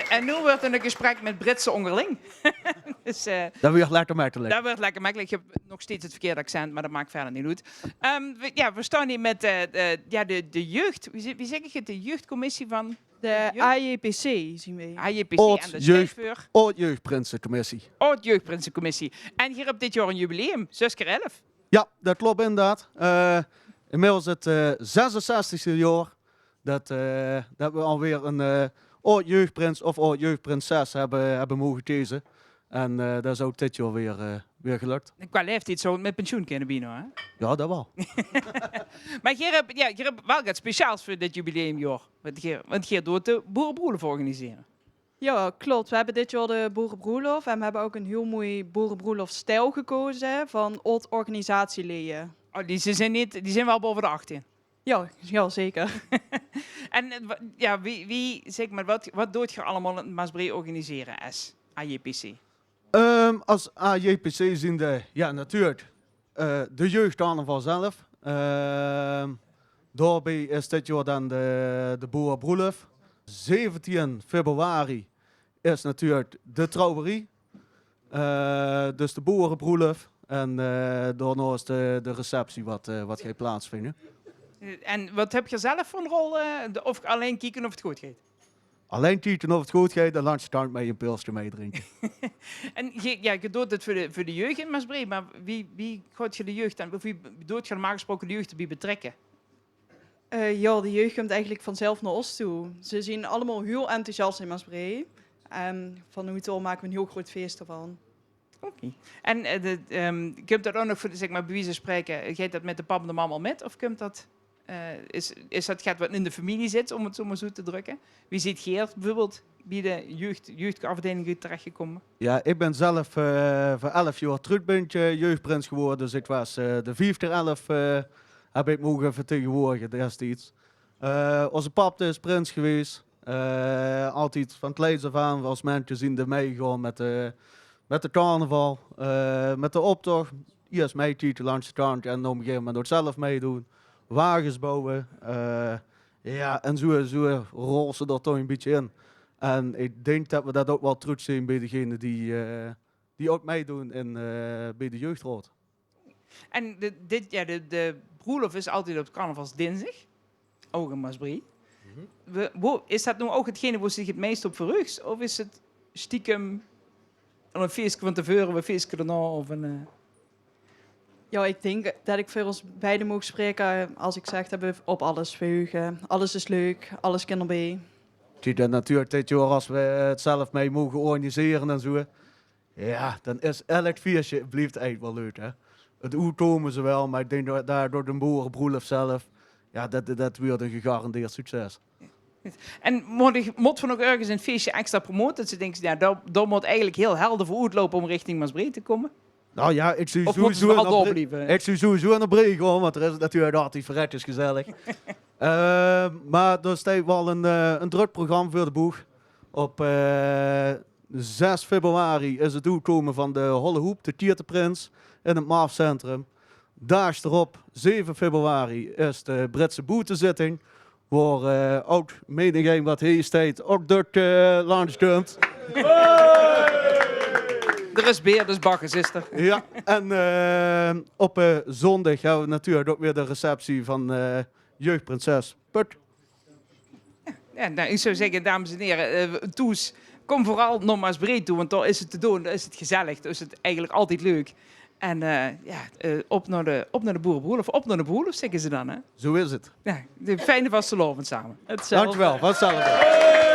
En nu wordt er een gesprek met Britse onderling. Dus, Dat wordt lekker makkelijk. dat wordt lekker makkelijk. Ik heb nog steeds het verkeerde accent, maar dat maakt verder niet uit. We staan hier met de jeugd. Wie zeg ik het? De jeugdcommissie van De jeugd? AJPC zien we. AJPC Oud en de jeugd- chauffeur. Oud-jeugdprinsencommissie. Oud Jeugdprinsencommissie. En hier op dit jaar een jubileum, 6 keer 11. Ja, dat klopt inderdaad. Inmiddels het 66e jaar dat we alweer een oud-jeugdprins of oud-jeugdprinses hebben mogen kiezen. En dat is ook dit jaar weer gelukt. Qua leeftijd zo met pensioen kunnen bieden, hè? Ja, dat wel. Maar je hebt wel wat speciaals voor dit jubileumjaar. Want je doet de boerenbroedel organiseren. Ja, klopt. We hebben dit jaar de Boerenbroelof en we hebben ook een heel mooi Boerenbroelof-stijl gekozen van oud organisatieleden. Oh, die zijn wel boven de 18. Ja, zeker. En zeg maar, wat doet je allemaal in het Maasbree organiseren als AJPC? Als AJPC zijnde, ja natuurlijk, de jeugdcarnaval zelf. Daarbij is dit jaar dan de Boerenbroelof. 17 februari is natuurlijk de trouwerie. Dus de Boerenbroelof. En daarna is de receptie wat gaat plaatsvinden. En wat heb je zelf voor een rol? Of alleen kijken of het goed gaat? Alleen kijken of het goed gaat, dan langs de kant mee een pilsje meedrinken. En je doet het voor de jeugd in Maasbree, maar wie gaat je de jeugd aan? Of wie doet je normaal gesproken de jeugd erbij betrekken? Ja, de jeugd komt eigenlijk vanzelf naar ons toe. Ze zien allemaal heel enthousiast in Maasbree. En van nu toe maken we een heel groot feest ervan. Oké. En komt dat ook nog voor, zeg maar, bij wie ze spreken, gaat dat met de pap en de mam al met? Of komt dat, is dat gaat wat in de familie zit, om het zo maar zo te drukken? Wie ziet Geert bijvoorbeeld bij de jeugdafdeling terechtgekomen? Ja, ik ben zelf voor 11 jaar terug jeugdprins geworden. Dus ik was de 4 keer 11 heb ik mogen vertegenwoordigen destijds. Onze pap is prins geweest. Altijd van het kleins af aan als mensen zien de meegaan met de carnaval. Met de optocht. Eerst meekieten langs de kant en op een gegeven moment ook zelf meedoen. Wagens bouwen. Ja, en zo rollen ze er toch een beetje in. En ik denk dat we dat ook wel terug zien bij degenen die ook meedoen bij de jeugdraad. En de broelof is altijd op carnavalsdinsdag. Ook in Maasbree. Is dat nou ook hetgene waar zich het meest op verheugt? Of is het stiekem een feestje van tevoren, een feestje daarna? Of een, Ja, ik denk dat ik voor ons beiden mag spreken als ik zeg dat we op alles verheugen. Alles is leuk, alles kan erbij. Zie dat natuurlijk dit jaar als we het zelf mee mogen organiseren en zo. Ja, dan is elk feestje blijft eigenlijk wel leuk, hè. Het hoe komen ze wel, maar ik denk dat daar door de boerenbroelof zelf, ja, dat wordt een gegarandeerd succes. en moet van ook ergens een feestje extra promoten? Dat ze denken, ja, dat moet eigenlijk heel helder voor uitlopen om richting Maasbree te komen? Nou ja, ik zie Of moeten ze vooral doorblijven? Ik zie sowieso naar Bree gaan, want er is natuurlijk altijd verretjes gezellig. Maar er staat wel een druk programma voor de boeg. Op 6 februari is het toekomen van de Holle Hoep, de Tierteprins, in het Maafcentrum. Daags erop, 7 februari, is de Britse boetezitting. Waar ook menigeen wat hier staat, ook door langs komt. Er is beer, dus bakken, is er. Ja, en op zondag gaan we natuurlijk ook weer de receptie van jeugdprinses Put. Ja, nou, ik zou zeggen, dames en heren, toes, kom vooral naar Maasbree toe, want daar is het te doen, daar is het gezellig, daar is het eigenlijk altijd leuk. En op naar de boerenbroelof, op naar de broelof, zeggen ze dan, hè? Zo is het. Ja, de fijne vastelovend samen. Hetzelfde. Dankjewel, van hetzelfde.